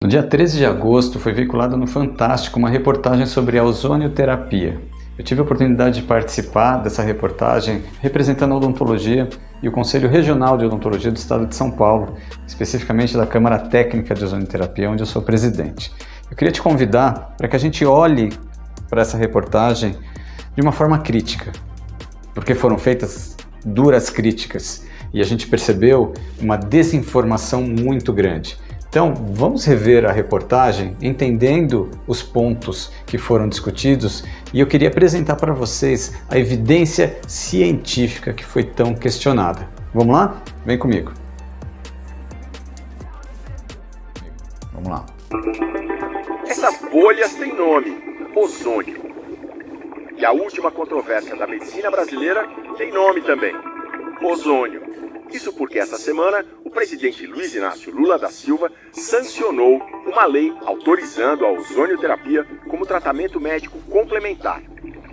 No dia 13 de agosto foi veiculada no Fantástico uma reportagem sobre a ozonioterapia. Eu tive a oportunidade de participar dessa reportagem representando a odontologia e o Conselho Regional de Odontologia do Estado de São Paulo, especificamente da Câmara Técnica de Ozonioterapia, onde eu sou presidente. Eu queria te convidar para que a gente olhe para essa reportagem de uma forma crítica, porque foram feitas duras críticas e a gente percebeu uma desinformação muito grande. Então, vamos rever a reportagem, entendendo os pontos que foram discutidos, e eu queria apresentar para vocês a evidência científica que foi tão questionada. Vamos lá? Vem comigo. Vamos lá. Essas bolhas têm nome: ozônio. E a última controvérsia da medicina brasileira tem nome também: ozônio. Isso porque essa semana o presidente Luiz Inácio Lula da Silva sancionou uma lei autorizando a ozonioterapia como tratamento médico complementar.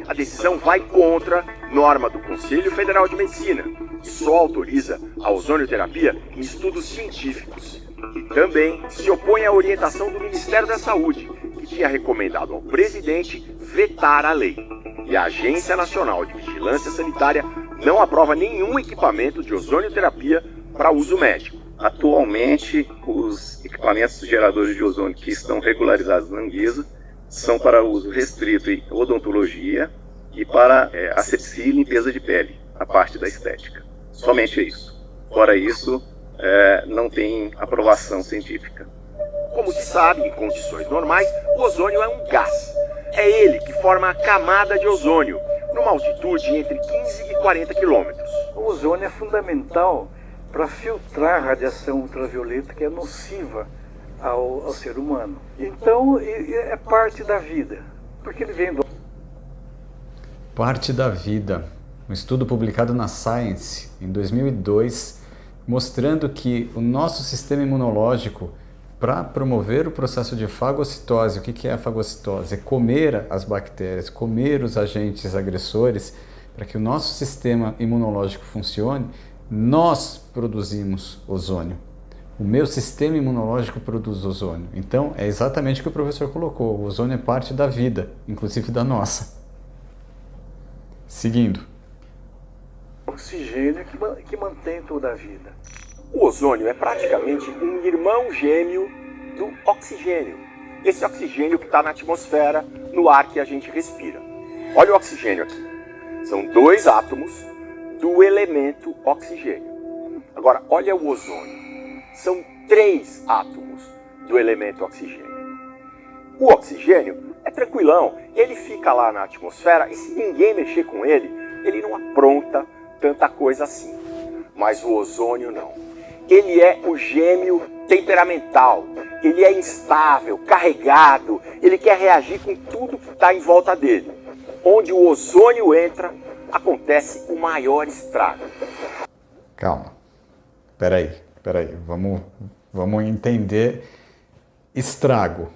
A decisão vai contra a norma do Conselho Federal de Medicina, que só autoriza a ozonioterapia em estudos científicos. E também se opõe à orientação do Ministério da Saúde, que tinha recomendado ao presidente vetar a lei. E a Agência Nacional de Vigilância Sanitária não aprova nenhum equipamento de ozonioterapia para uso médico. Atualmente, os equipamentos geradores de ozônio que estão regularizados na Anvisa são para uso restrito em odontologia e para asepsia e limpeza de pele, a parte da estética. Somente isso. Fora isso, não tem aprovação científica. Como se sabe, em condições normais, o ozônio é um gás. É ele que forma a camada de ozônio, numa altitude entre 15 e 40 quilômetros. O ozônio é fundamental para filtrar a radiação ultravioleta que é nociva ao ser humano. Então, é parte da vida, porque ele vem do... Parte da vida. Um estudo publicado na Science em 2002, mostrando que o nosso sistema imunológico, para promover o processo de fagocitose. O que é a fagocitose? É comer as bactérias, comer os agentes agressores. Para que o nosso sistema imunológico funcione, nós produzimos ozônio. O meu sistema imunológico produz ozônio. Então, é exatamente o que o professor colocou. O ozônio é parte da vida, inclusive da nossa. Seguindo. Oxigênio que mantém toda a vida. O ozônio é praticamente um irmão gêmeo do oxigênio. Esse oxigênio que está na atmosfera, no ar que a gente respira. Olha o oxigênio aqui. São dois átomos do elemento oxigênio. Agora, olha o ozônio. São três átomos do elemento oxigênio. O oxigênio é tranquilão. Ele fica lá na atmosfera e se ninguém mexer com ele, ele não apronta tanta coisa assim. Mas o ozônio não. Ele é o gêmeo temperamental, ele é instável, carregado, ele quer reagir com tudo que está em volta dele. Onde o ozônio entra, acontece o maior estrago. Calma, peraí, vamos entender estrago.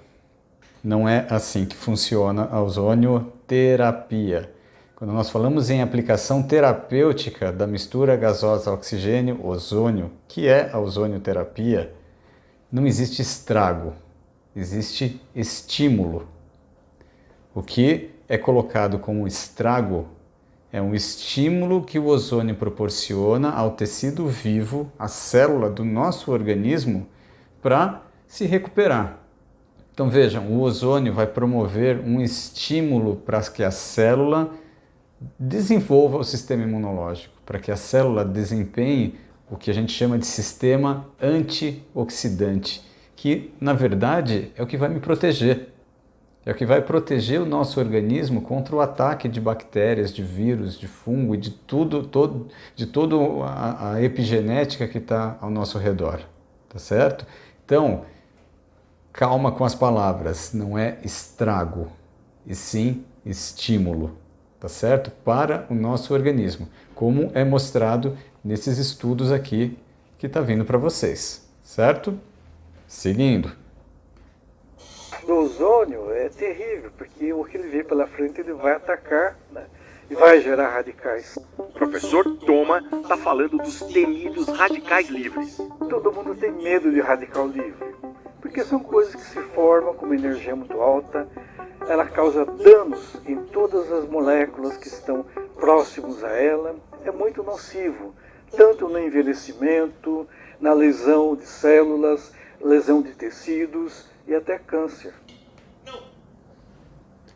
Não é assim que funciona a ozonioterapia. Quando nós falamos em aplicação terapêutica da mistura gasosa oxigênio-ozônio, que é a ozonioterapia, não existe estrago, existe estímulo. O que é colocado como estrago é um estímulo que o ozônio proporciona ao tecido vivo, à célula do nosso organismo, para se recuperar. Então vejam, o ozônio vai promover um estímulo para que a célula desenvolva o sistema imunológico, para que a célula desempenhe o que a gente chama de sistema antioxidante, que na verdade é o que vai me proteger. É o que vai proteger o nosso organismo contra o ataque de bactérias, de vírus, de fungo e de toda a epigenética que está ao nosso redor. Tá certo? Então, calma com as palavras, não é estrago, e sim estímulo. Tá certo? Para o nosso organismo, como é mostrado nesses estudos aqui que está vindo para vocês, certo? Seguindo. O ozônio é terrível, porque o que ele vem pela frente ele vai atacar, né? E vai gerar radicais. O professor Toma está falando dos temidos radicais livres. Todo mundo tem medo de radical livre, porque são coisas que se formam com uma energia muito alta, ela causa danos em todas as moléculas que estão próximos a ela, é muito nocivo, tanto no envelhecimento, na lesão de células, lesão de tecidos e até câncer.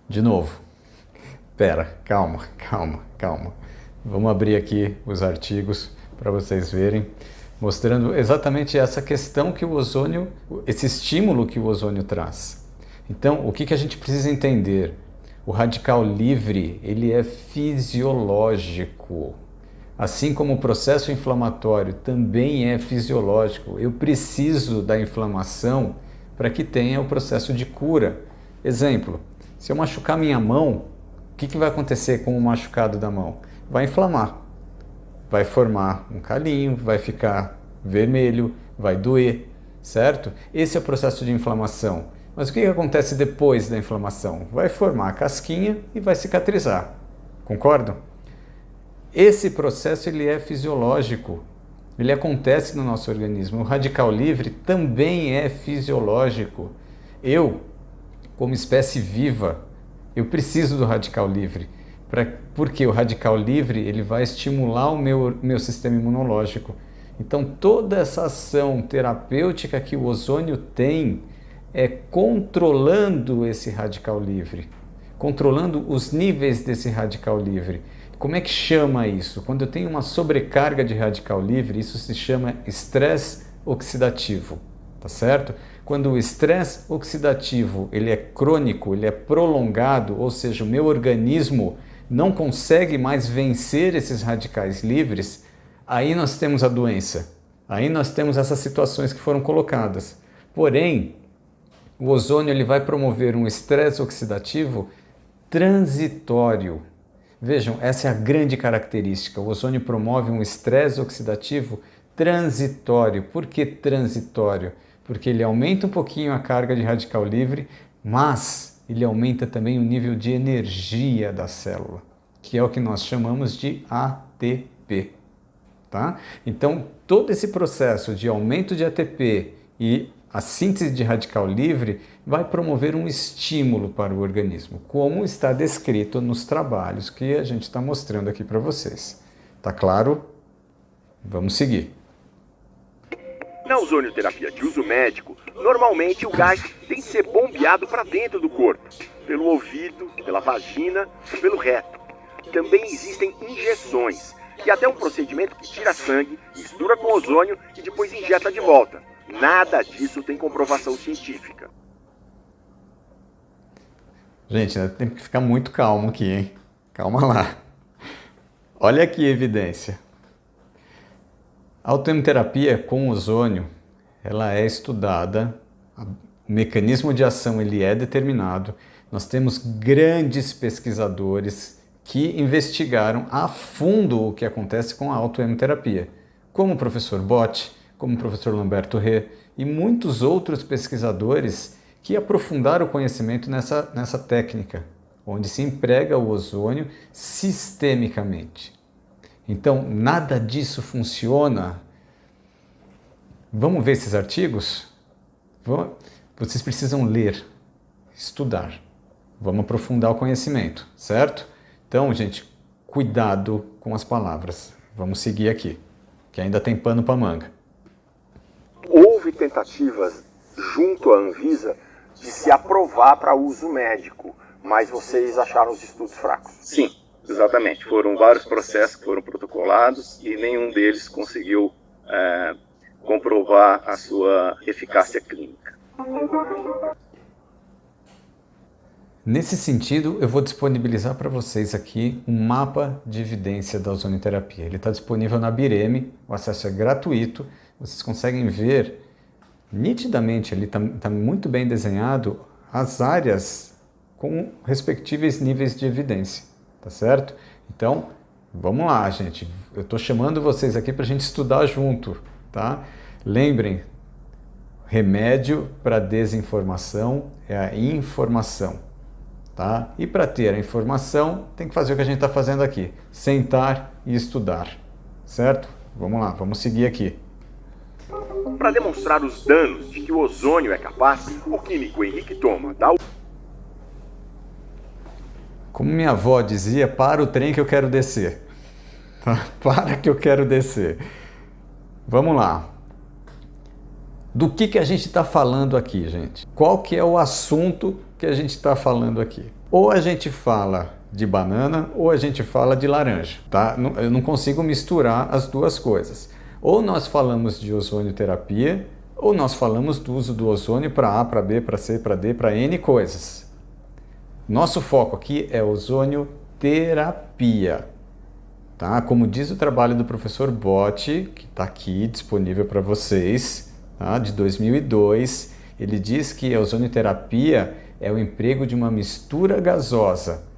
De novo. Pera, calma. Vamos abrir aqui os artigos para vocês verem, mostrando exatamente essa questão que o ozônio, esse estímulo que o ozônio traz. Então, o que a gente precisa entender? O radical livre, ele é fisiológico. Assim como o processo inflamatório também é fisiológico. Eu preciso da inflamação para que tenha o processo de cura. Exemplo, se eu machucar minha mão, o que vai acontecer com o machucado da mão? Vai inflamar, vai formar um calinho, vai ficar vermelho, vai doer, certo? Esse é o processo de inflamação. Mas o que acontece depois da inflamação? Vai formar a casquinha e vai cicatrizar. Concordam? Esse processo ele é fisiológico, ele acontece no nosso organismo. O radical livre também é fisiológico. Eu, como espécie viva, eu preciso do radical livre, porque o radical livre ele vai estimular o meu sistema imunológico. Então toda essa ação terapêutica que o ozônio tem é controlando esse radical livre, controlando os níveis desse radical livre. Como é que chama isso? Quando eu tenho uma sobrecarga de radical livre, isso se chama estresse oxidativo, tá certo? Quando o estresse oxidativo ele é crônico, ele é prolongado, ou seja, o meu organismo não consegue mais vencer esses radicais livres, aí nós temos a doença, aí nós temos essas situações que foram colocadas. Porém, o ozônio ele vai promover um estresse oxidativo transitório. Vejam, essa é a grande característica. O ozônio promove um estresse oxidativo transitório. Por que transitório? Porque ele aumenta um pouquinho a carga de radical livre, mas ele aumenta também o nível de energia da célula, que é o que nós chamamos de ATP. Tá? Então, todo esse processo de aumento de ATP e a síntese de radical livre vai promover um estímulo para o organismo, como está descrito nos trabalhos que a gente está mostrando aqui para vocês. Tá claro? Vamos seguir. Na ozonioterapia de uso médico, normalmente o gás tem que ser bombeado para dentro do corpo, pelo ouvido, pela vagina ou pelo reto. Também existem injeções, que é até um procedimento que tira sangue, mistura com ozônio e depois injeta de volta. Nada disso tem comprovação científica. Gente, tem que ficar muito calmo aqui, hein? Calma lá. Olha aqui a evidência. A autoimunoterapia com ozônio, ela é estudada, o mecanismo de ação ele é determinado. Nós temos grandes pesquisadores que investigaram a fundo o que acontece com a autoimunoterapia, como o professor Botti, como o professor Lamberto Ré e muitos outros pesquisadores que aprofundaram o conhecimento nessa técnica, onde se emprega o ozônio sistemicamente. Então, nada disso funciona. Vamos ver esses artigos? Vocês precisam ler, estudar. Vamos aprofundar o conhecimento, certo? Então, gente, cuidado com as palavras. Vamos seguir aqui, que ainda tem pano para manga. Houve tentativas junto à Anvisa de se aprovar para uso médico, mas vocês acharam os estudos fracos? Sim, exatamente. Foram vários processos que foram protocolados e nenhum deles conseguiu comprovar a sua eficácia clínica. Nesse sentido, eu vou disponibilizar para vocês aqui um mapa de evidência da ozonioterapia. Ele está disponível na Bireme, o acesso é gratuito. Vocês conseguem ver nitidamente, ele está muito bem desenhado, as áreas com respectivos níveis de evidência, tá certo? Então, vamos lá, gente. Eu estou chamando vocês aqui para a gente estudar junto, tá? Lembrem, remédio para desinformação é a informação, tá? E para ter a informação, tem que fazer o que a gente está fazendo aqui, sentar e estudar, certo? Vamos lá, vamos seguir aqui. para demonstrar os danos de que o ozônio é capaz, o químico Henrique Thoma dá o... Como minha avó dizia, para o trem que eu quero descer. Tá? Para que eu quero descer. Vamos lá. Do que a gente está falando aqui, gente? Qual que é o assunto que a gente está falando aqui? Ou a gente fala de banana ou a gente fala de laranja, tá? Eu não consigo misturar as duas coisas. Ou nós falamos de ozonioterapia ou nós falamos do uso do ozônio para A, para B, para C, para D, para N coisas. Nosso foco aqui é ozonioterapia, tá? Como diz o trabalho do professor Botti, que está aqui disponível para vocês, tá? De 2002, ele diz que a ozonioterapia é o emprego de uma mistura gasosa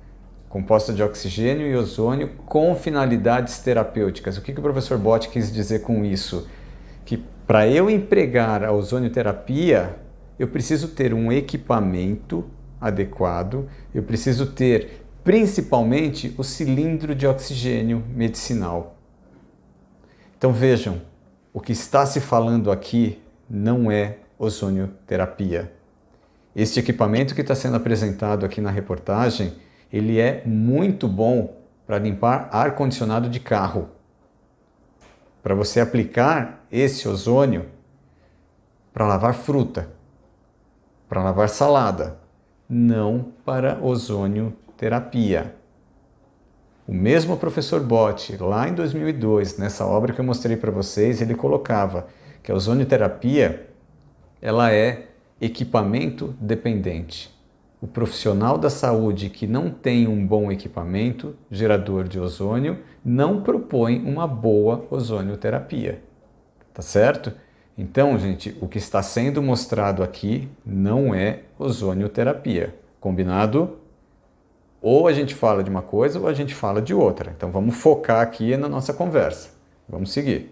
composta de oxigênio e ozônio com finalidades terapêuticas. O que o professor Botti quis dizer com isso? Que para eu empregar a ozonioterapia, eu preciso ter um equipamento adequado, eu preciso ter principalmente o cilindro de oxigênio medicinal. Então vejam, o que está se falando aqui não é ozonioterapia. Este equipamento que está sendo apresentado aqui na reportagem, ele é muito bom para limpar ar-condicionado de carro. Para você aplicar esse ozônio para lavar fruta, para lavar salada, não para ozonioterapia. O mesmo professor Botti, lá em 2002, nessa obra que eu mostrei para vocês, ele colocava que a ozonioterapia ela é equipamento dependente. O profissional da saúde que não tem um bom equipamento gerador de ozônio não propõe uma boa ozonioterapia. Tá certo? Então, gente, o que está sendo mostrado aqui não é ozonioterapia. Combinado? Ou a gente fala de uma coisa ou a gente fala de outra. Então vamos focar aqui na nossa conversa. Vamos seguir.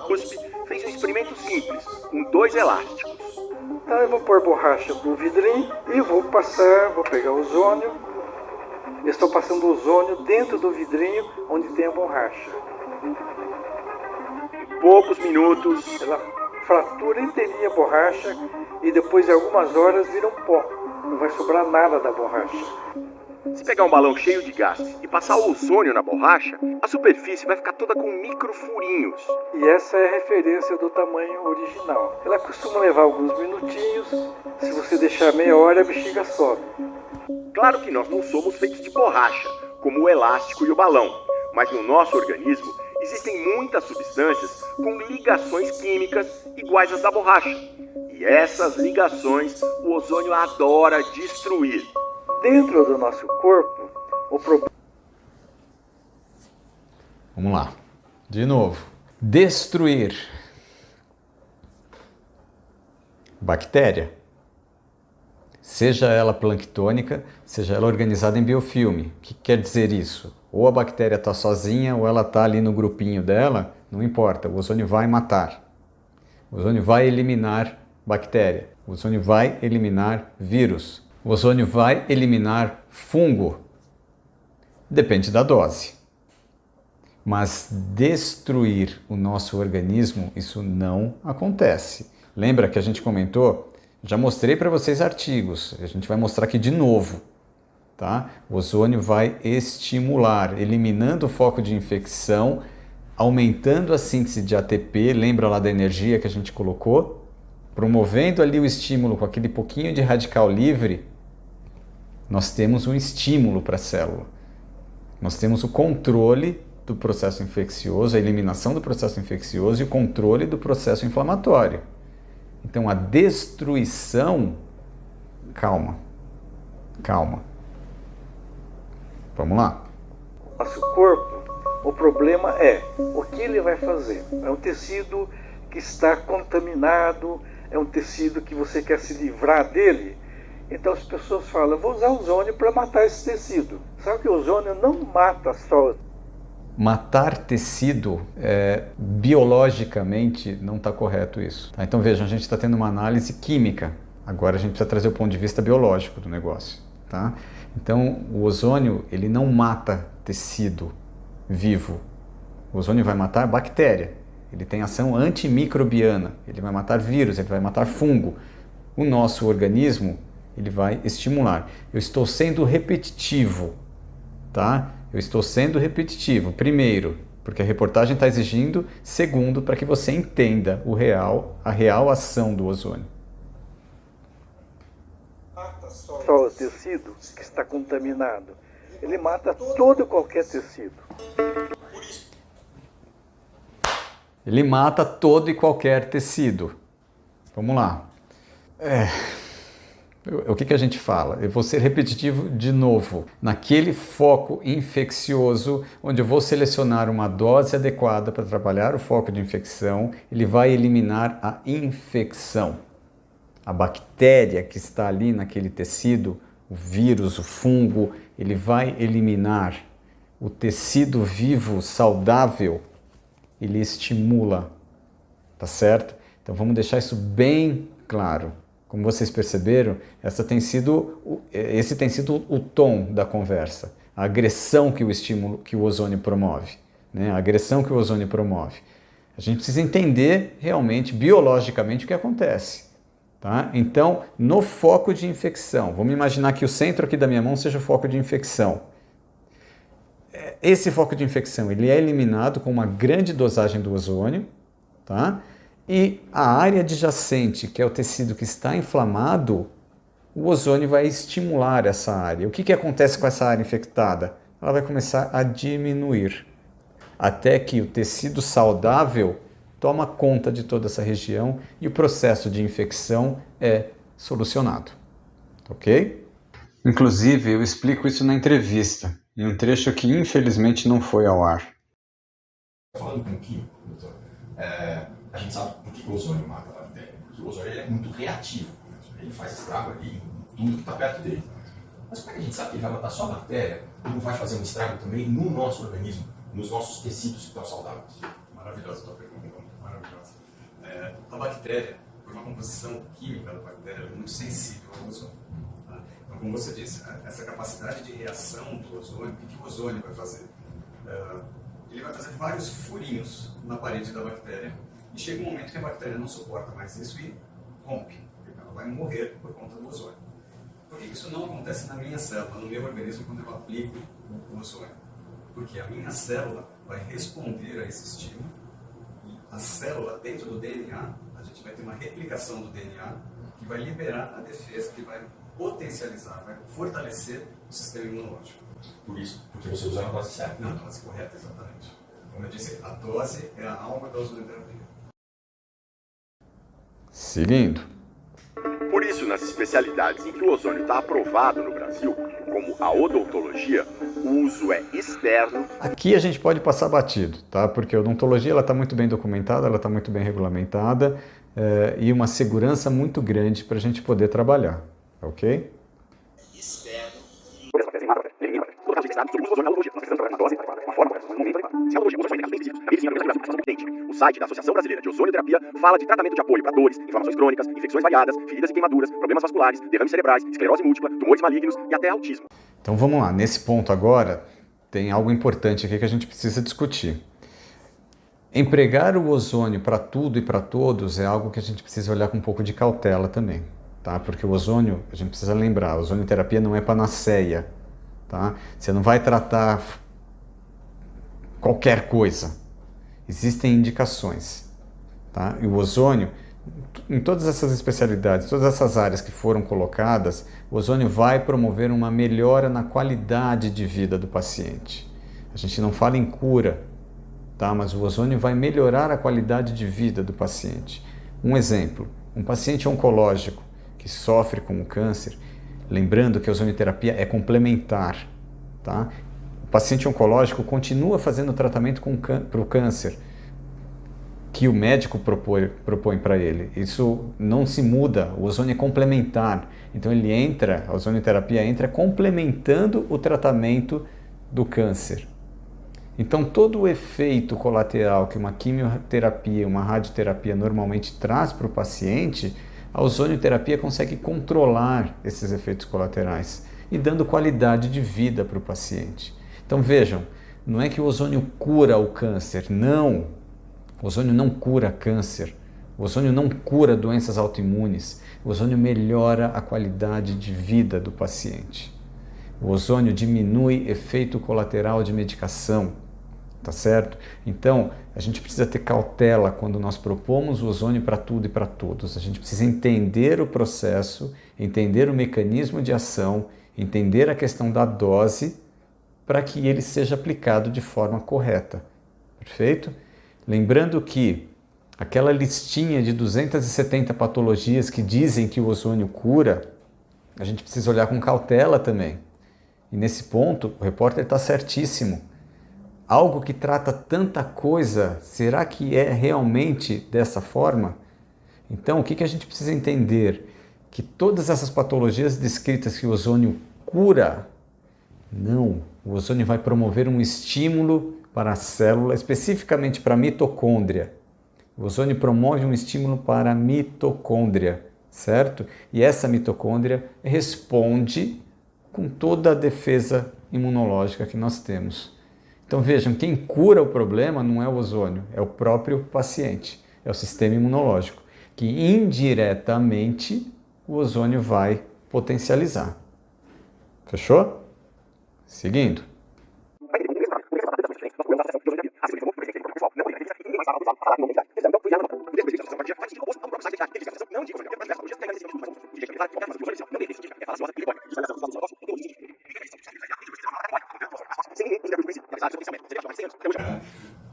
USP fez um experimento simples, com 2 elásticos. Então eu vou pôr borracha no vidrinho e vou pegar o ozônio. Eu estou passando o ozônio dentro do vidrinho onde tem a borracha. Em poucos minutos, Ela fratura inteirinha a borracha e depois de algumas horas vira um pó. Não vai sobrar nada da borracha. se pegar um balão cheio de gás e passar o ozônio na borracha, a superfície vai ficar toda com microfurinhos. E essa é a referência do tamanho original. Ela costuma levar alguns minutinhos. Se você deixar meia hora, a bexiga sobe. Claro que nós não somos feitos de borracha, como o elástico e o balão, mas no nosso organismo existem muitas substâncias com ligações químicas iguais às da borracha. E essas ligações o ozônio adora destruir. Dentro do nosso corpo, o problema... Vamos lá. De novo. Destruir. Bactéria. Seja ela planctônica, seja ela organizada em biofilme. O que quer dizer isso? Ou a bactéria está sozinha, ou ela está ali no grupinho dela, não importa, o ozônio vai matar. O ozônio vai eliminar bactéria. O ozônio vai eliminar vírus. O ozônio vai eliminar fungo. Depende da dose. Mas destruir o nosso organismo, isso não acontece. Lembra que a gente comentou? Já mostrei para vocês artigos, a gente vai mostrar aqui de novo. Tá? O ozônio vai estimular, eliminando o foco de infecção, aumentando a síntese de ATP, lembra lá da energia que a gente colocou? Promovendo ali o estímulo com aquele pouquinho de radical livre, nós temos um estímulo para a célula. Nós temos o controle do processo infeccioso, a eliminação do processo infeccioso e o controle do processo inflamatório. Então a destruição... Calma. Vamos lá. Nosso corpo, o problema é o que ele vai fazer. É um tecido que está contaminado, é um tecido que você quer se livrar dele. Então as pessoas falam, eu vou usar ozônio para matar esse tecido. Sabe que o ozônio não mata só. Matar tecido, biologicamente, não está correto isso. Tá? Então vejam, a gente está tendo uma análise química. Agora a gente precisa trazer o ponto de vista biológico do negócio. Tá? Então o ozônio, ele não mata tecido vivo. O ozônio vai matar bactéria. ele tem ação antimicrobiana, ele vai matar vírus, ele vai matar fungo. O nosso organismo, ele vai estimular. Eu estou sendo repetitivo, tá? Eu estou sendo repetitivo. Primeiro, porque a reportagem está exigindo. Segundo, para que você entenda a real ação do ozônio. Só o tecido que está contaminado. Ele mata todo e qualquer tecido. Ele mata todo e qualquer tecido. Vamos lá. O que a gente fala? Eu vou ser repetitivo de novo. Naquele foco infeccioso, onde eu vou selecionar uma dose adequada para trabalhar o foco de infecção, ele vai eliminar a infecção. A bactéria que está ali naquele tecido, o vírus, o fungo, ele vai eliminar. O tecido vivo, saudável, ele estimula, tá certo? Então vamos deixar isso bem claro. Como vocês perceberam, esse tem sido o tom da conversa, a agressão que o ozônio promove, né? A agressão que o ozônio promove. A gente precisa entender realmente, biologicamente, o que acontece, tá? Então, no foco de infecção, vamos imaginar que o centro aqui da minha mão seja o foco de infecção. Esse foco de infecção ele é eliminado com uma grande dosagem do ozônio, tá? E a área adjacente, que é o tecido que está inflamado, o ozônio vai estimular essa área. O que acontece com essa área infectada? Ela vai começar a diminuir, até que o tecido saudável toma conta de toda essa região e o processo de infecção é solucionado. Ok? Inclusive, eu explico isso na entrevista, em um trecho que infelizmente não foi ao ar. Falando com o químico, doutor, a gente sabe por que o ozônio mata a bactéria, porque o ozônio ele é muito reativo, ele faz estrago ali em tudo que está perto dele. Mas como é que a gente sabe que ele vai matar só a bactéria e não vai fazer um estrago também no nosso organismo, nos nossos tecidos que estão saudáveis? Maravilhosa a tua pergunta, maravilhosa. A bactéria, por uma composição química da bactéria, é muito sensível ao ozônio. Tá? Então, como você disse, essa capacidade de reação do ozônio, o que o ozônio vai fazer? Ele vai fazer vários furinhos na parede da bactéria e chega um momento que a bactéria não suporta mais isso e rompe. Ela vai morrer por conta do ozônio. Por que isso não acontece na minha célula, no meu organismo, quando eu aplico o ozônio? Porque a minha célula vai responder a esse estímulo e a célula, dentro do DNA, a gente vai ter uma replicação do DNA que vai liberar a defesa, que vai potencializar, vai fortalecer o sistema imunológico. Por isso, porque você usa a dose certa. Não, a dose correta, exatamente. Como eu disse, a dose é a alma da ozonoterapia. Seguindo. Por isso, nas especialidades em que o ozônio está aprovado no Brasil, como a odontologia, o uso é externo. Aqui a gente pode passar batido, tá? Porque a odontologia está muito bem documentada, ela está muito bem regulamentada e uma segurança muito grande para a gente poder trabalhar, ok? O site da Associação Brasileira de Ozonioterapia fala de tratamento de apoio para dores, inflamações crônicas, infecções variadas, feridas e queimaduras, problemas vasculares, derrames cerebrais, esclerose múltipla, tumores malignos e até autismo. Então vamos lá, nesse ponto agora tem algo importante aqui que a gente precisa discutir. Empregar o ozônio para tudo e para todos é algo que a gente precisa olhar com um pouco de cautela também, tá? Porque o ozônio, a gente precisa lembrar, a ozonioterapia não é panaceia, tá? Você não vai tratar qualquer coisa. Existem indicações, tá? E o ozônio, em todas essas especialidades, todas essas áreas que foram colocadas, o ozônio vai promover uma melhora na qualidade de vida do paciente. A gente não fala em cura, tá? Mas o ozônio vai melhorar a qualidade de vida do paciente. Um exemplo, um paciente oncológico que sofre com o câncer, lembrando que a ozonioterapia é complementar, tá? O paciente oncológico continua fazendo tratamento para o câncer que o médico propõe para ele. Isso não se muda, o ozônio é complementar. Então a ozonioterapia entra complementando o tratamento do câncer. Então todo o efeito colateral que uma quimioterapia, uma radioterapia normalmente traz para o paciente, a ozonioterapia consegue controlar esses efeitos colaterais e dando qualidade de vida para o paciente. Então vejam, não é que o ozônio cura o câncer, não. O ozônio não cura câncer, o ozônio não cura doenças autoimunes, o ozônio melhora a qualidade de vida do paciente. O ozônio diminui efeito colateral de medicação, tá certo? Então, a gente precisa ter cautela quando nós propomos o ozônio para tudo e para todos. A gente precisa entender o processo, entender o mecanismo de ação, entender a questão da dose para que ele seja aplicado de forma correta. Perfeito? Lembrando que aquela listinha de 270 patologias que dizem que o ozônio cura, a gente precisa olhar com cautela também. E nesse ponto, o repórter está certíssimo. Algo que trata tanta coisa, será que é realmente dessa forma? Então, o que a gente precisa entender? Que todas essas patologias descritas que o ozônio cura, não. O ozônio vai promover um estímulo para a célula, especificamente para a mitocôndria. O ozônio promove um estímulo para a mitocôndria, certo? E essa mitocôndria responde com toda a defesa imunológica que nós temos. Então vejam, quem cura o problema não é o ozônio, é o próprio paciente, é o sistema imunológico, que indiretamente o ozônio vai potencializar. Fechou? Seguindo.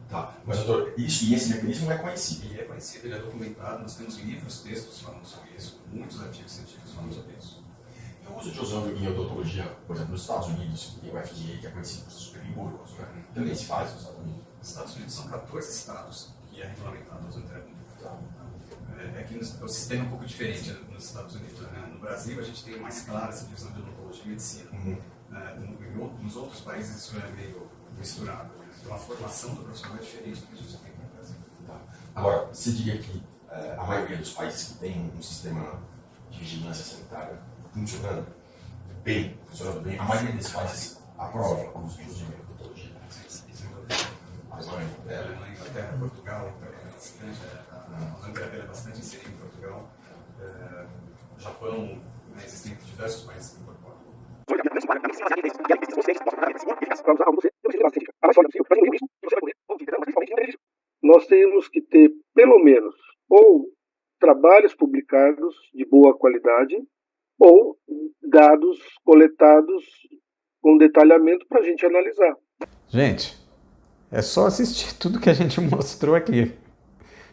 Tá, mas doutor, isso e esse mecanismo é conhecido. Ele é conhecido, ele é documentado, nós temos livros, textos falando sobre isso, muitos artigos científicos falando sobre isso. E o uso de ozônio em odontologia, por exemplo, nos Estados Unidos, tem o FDA, que é conhecido por ser super rigoroso, né? Também se faz nos Estados Unidos. Nos Estados Unidos são 14 estados que é regulamentado a ozonioterapia. É que o sistema é um pouco diferente nos Estados Unidos. Né? No Brasil, a gente tem mais clara essa divisão de odontologia e medicina. Nos outros países, isso é meio misturado. Então, a formação do profissional é diferente do que a gente tem no Brasil. Tá. Agora, você diria que a maioria dos países que tem um sistema de vigilância sanitária funcionando bem, a maioria desses países aprova o uso de ozônio em odontologia? Na Inglaterra, Portugal, a ozonioterapia é bastante inserida em Portugal. Japão, existem diversos países que incorporam. Nós temos que ter, pelo menos, ou trabalhos publicados de boa qualidade, ou dados coletados com detalhamento para a gente analisar. Gente, é só assistir tudo que a gente mostrou aqui.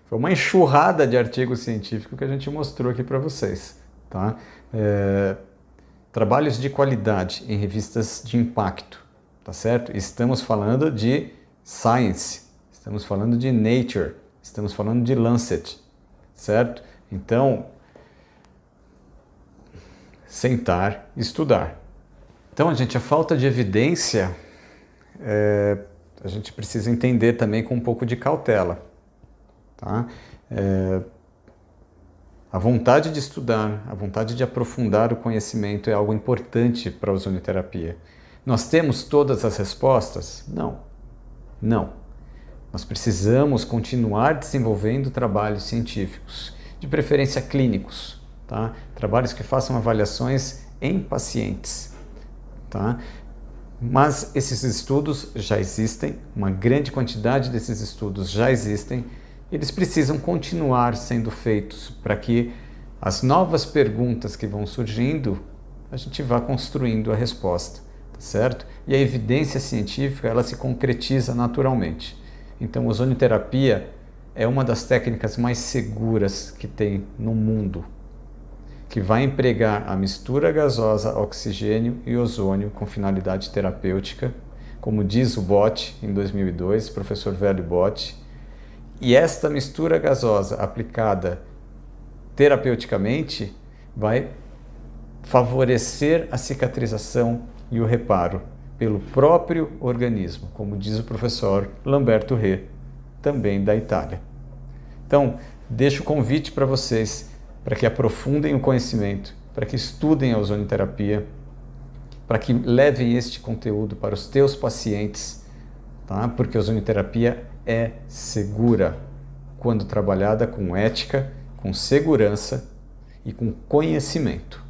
Foi uma enxurrada de artigos científicos que a gente mostrou aqui para vocês. Tá? Trabalhos de qualidade em revistas de impacto, tá certo? Estamos falando de Science, estamos falando de Nature, estamos falando de Lancet, certo? Então, sentar e estudar. Então, gente, a falta de evidência, a gente precisa entender também com um pouco de cautela, tá? A vontade de estudar, a vontade de aprofundar o conhecimento é algo importante para a ozonioterapia. Nós temos todas as respostas? Não. Não. Nós precisamos continuar desenvolvendo trabalhos científicos, de preferência clínicos, tá? Trabalhos que façam avaliações em pacientes, tá? Mas esses estudos já existem, uma grande quantidade desses estudos já existem. Eles precisam continuar sendo feitos para que as novas perguntas que vão surgindo, a gente vá construindo a resposta, tá certo? E a evidência científica, ela se concretiza naturalmente. Então, a ozonioterapia é uma das técnicas mais seguras que tem no mundo, que vai empregar a mistura gasosa, oxigênio e ozônio com finalidade terapêutica, como diz o Bott em 2002, professor Velho Bott. E esta mistura gasosa aplicada terapeuticamente vai favorecer a cicatrização e o reparo pelo próprio organismo, como diz o professor Lamberto Ré, também da Itália. Então, deixo o convite para vocês, para que aprofundem o conhecimento, para que estudem a ozonioterapia, para que levem este conteúdo para os teus pacientes, tá? Porque a ozonioterapia é segura. quando trabalhada com ética, com segurança e com conhecimento.